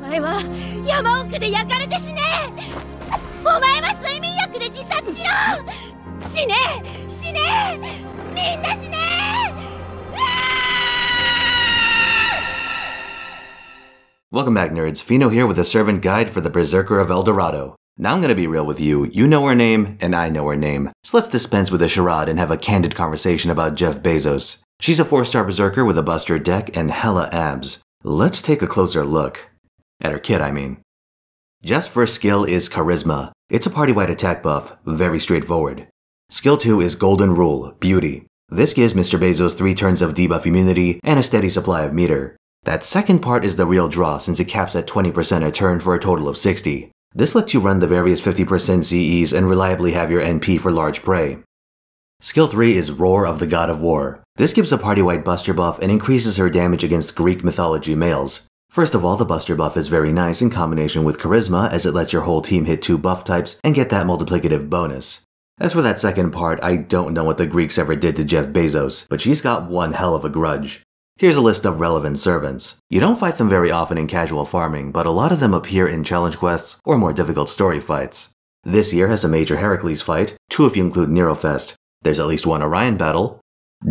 前は山奥で焼かれて死ね。お前は睡眠薬で自殺しろ。死ね死ね、みんな死ね。Welcome back, nerds. Fino here with a servant guide for the Berserker of El Dorado. Now I'm gonna be real with you. You know her name, and I know her name. So let's dispense with the charade and have a candid conversation about Jeff Bezos. She's a 4-star Berserker with a buster deck and hella abs. Let's take a closer look. At her kit, I mean. Jeff's first skill is Charisma. It's a party-wide attack buff, very straightforward. Skill 2 is Golden Rule, Beauty. This gives Mr. Bezos 3 turns of debuff immunity and a steady supply of meter. That second part is the real draw since it caps at 20% a turn for a total of 60. This lets you run the various 50% ZEs and reliably have your NP for large prey. Skill 3 is Roar of the God of War. This gives a party-wide buster buff and increases her damage against Greek mythology males. First of all, the buster buff is very nice in combination with Charisma as it lets your whole team hit 2 buff types and get that multiplicative bonus. As for that second part, I don't know what the Greeks ever did to Jeff Bezos, but she's got one hell of a grudge. Here's a list of relevant servants. You don't fight them very often in casual farming, but a lot of them appear in challenge quests or more difficult story fights. This year has a major Heracles fight, 2 if you include Nerofest. There's at least 1 Orion battle.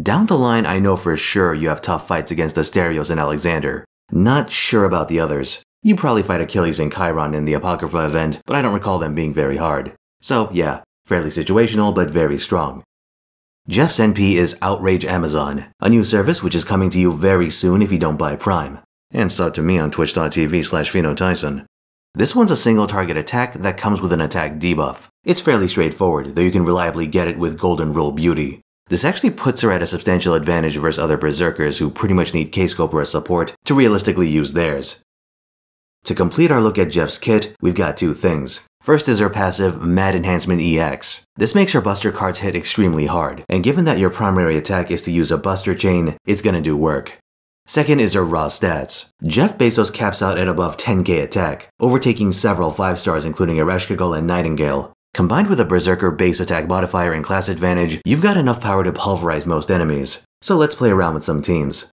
Down the line, I know for sure you have tough fights against Asterios and Alexander. Not sure about the others. You probably fight Achilles and Chiron in the Apocrypha event, but I don't recall them being very hard. So yeah, fairly situational but very strong. Jeff's NP is Outrage Amazon, a new service which is coming to you very soon if you don't buy Prime. And sub to me on twitch.tv/PhenoTyson. This one's a single target attack that comes with an attack debuff. It's fairly straightforward, though you can reliably get it with Golden Rule Beauty. This actually puts her at a substantial advantage versus other Berserkers who pretty much need K-Scope or a support to realistically use theirs. To complete our look at Jeff's kit, we've got 2 things. First is her passive, Mad Enhancement EX. This makes her buster cards hit extremely hard, and given that your primary attack is to use a buster chain, it's gonna do work. Second is her raw stats. Jeff Bezos caps out at above 10k attack, overtaking several 5-stars including Ereshkigal and Nightingale. Combined with a Berserker base attack modifier and class advantage, you've got enough power to pulverize most enemies. So let's play around with some teams.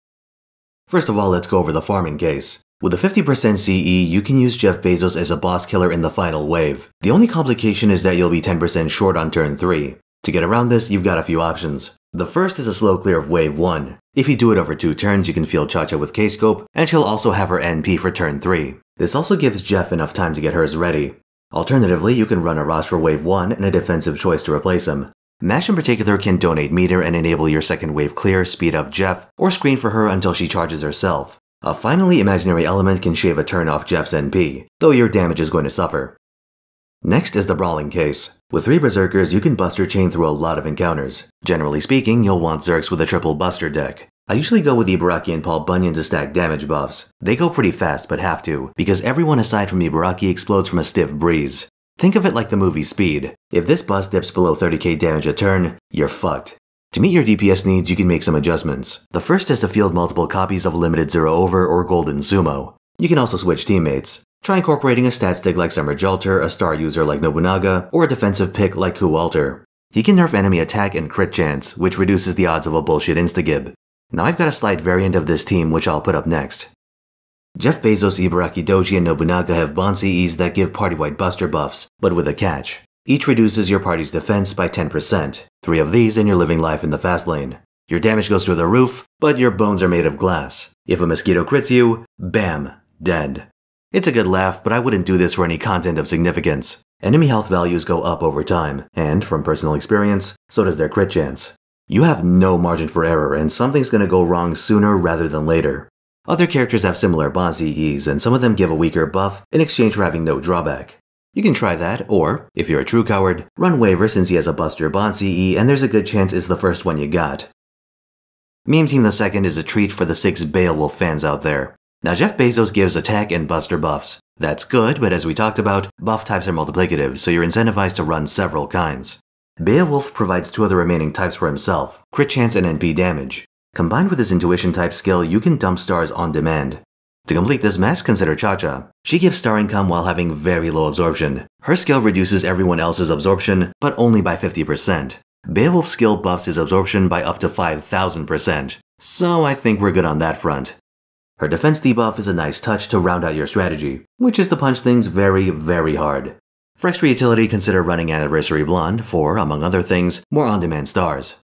First of all, let's go over the farming case. With a 50% CE, you can use Jeff Bezos as a boss killer in the final wave. The only complication is that you'll be 10% short on turn 3. To get around this, you've got a few options. The first is a slow clear of wave 1. If you do it over 2 turns, you can field Cha-Cha with K-Scope, and she'll also have her NP for turn 3. This also gives Jeff enough time to get hers ready. Alternatively, you can run a Rosh for wave 1 and a defensive choice to replace him. Mash in particular can donate meter and enable your second wave clear, speed up Jeff, or screen for her until she charges herself. A finally imaginary element can shave a turn off Jeff's NP, though your damage is going to suffer. Next is the brawling case. With 3 Berserkers, you can buster chain through a lot of encounters. Generally speaking, you'll want Zerks with a triple buster deck. I usually go with Ibaraki and Paul Bunyan to stack damage buffs. They go pretty fast, but have to, because everyone aside from Ibaraki explodes from a stiff breeze. Think of it like the movie Speed. If this bust dips below 30k damage a turn, you're fucked. To meet your DPS needs, you can make some adjustments. The first is to field multiple copies of Limited Zero Over or Golden Sumo. You can also switch teammates. Try incorporating a stat stick like Summer Jalter, a star user like Nobunaga, or a defensive pick like Kuwalter. He can nerf enemy attack and crit chance, which reduces the odds of a bullshit instagib. Now I've got a slight variant of this team which I'll put up next. Jeff Bezos, Ibaraki Doji, and Nobunaga have bond CEs that give party-wide buster buffs, but with a catch. Each reduces your party's defense by 10%. 3 of these and you're living life in the fast lane. Your damage goes through the roof, but your bones are made of glass. If a mosquito crits you, bam, dead. It's a good laugh, but I wouldn't do this for any content of significance. Enemy health values go up over time, and from personal experience, so does their crit chance. You have no margin for error, and something's gonna go wrong sooner rather than later. Other characters have similar bond CEs, and some of them give a weaker buff in exchange for having no drawback. You can try that, or, if you're a true coward, run Waver since he has a buster bond CE and there's a good chance it's the first one you got. Meme Team the Second is a treat for the 6 Beowulf fans out there. Now Jeff Bezos gives attack and buster buffs. That's good, but as we talked about, buff types are multiplicative, so you're incentivized to run several kinds. Beowulf provides 2 of the remaining types for himself, crit chance and NP damage. Combined with his intuition type skill, you can dump stars on demand. To complete this mess, consider Cha-Cha. She gives star income while having very low absorption. Her skill reduces everyone else's absorption, but only by 50%. Beowulf's skill buffs his absorption by up to 5,000%. So I think we're good on that front. Her defense debuff is a nice touch to round out your strategy, which is to punch things very, very hard. For extra utility, consider running Anniversary Blonde for, among other things, more on-demand stars.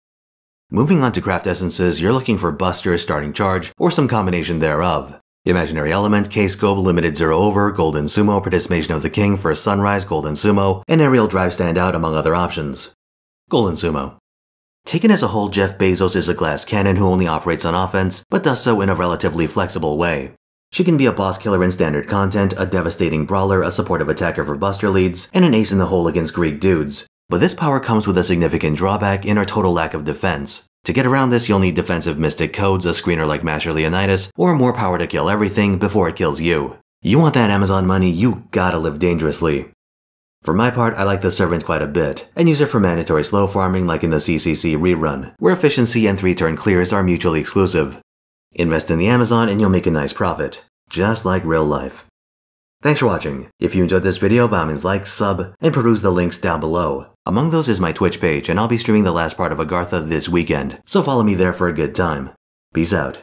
Moving on to craft essences, you're looking for Buster, Starting Charge, or some combination thereof. Imaginary Element, K-Scope, Limited Zero Over, Golden Sumo, Participation of the King, First Sunrise, Golden Sumo, and Aerial Drive Standout among other options. Golden Sumo. Taken as a whole, Jeff Bezos is a glass cannon who only operates on offense, but does so in a relatively flexible way. She can be a boss killer in standard content, a devastating brawler, a supportive attacker for Buster leads, and an ace in the hole against Greek dudes. But this power comes with a significant drawback in her total lack of defense. To get around this, you'll need defensive mystic codes, a screener like Masher Leonidas, or more power to kill everything before it kills you. You want that Amazon money, you gotta live dangerously. For my part, I like the Servant quite a bit, and use her for mandatory slow farming like in the CCC rerun, where efficiency and 3-turn clears are mutually exclusive. Invest in the Amazon and you'll make a nice profit, just like real life. Thanks for watching. If you enjoyed this video, by all means like, sub, and peruse the links down below. Among those is my Twitch page, and I'll be streaming the last part of Agartha this weekend, so follow me there for a good time. Peace out.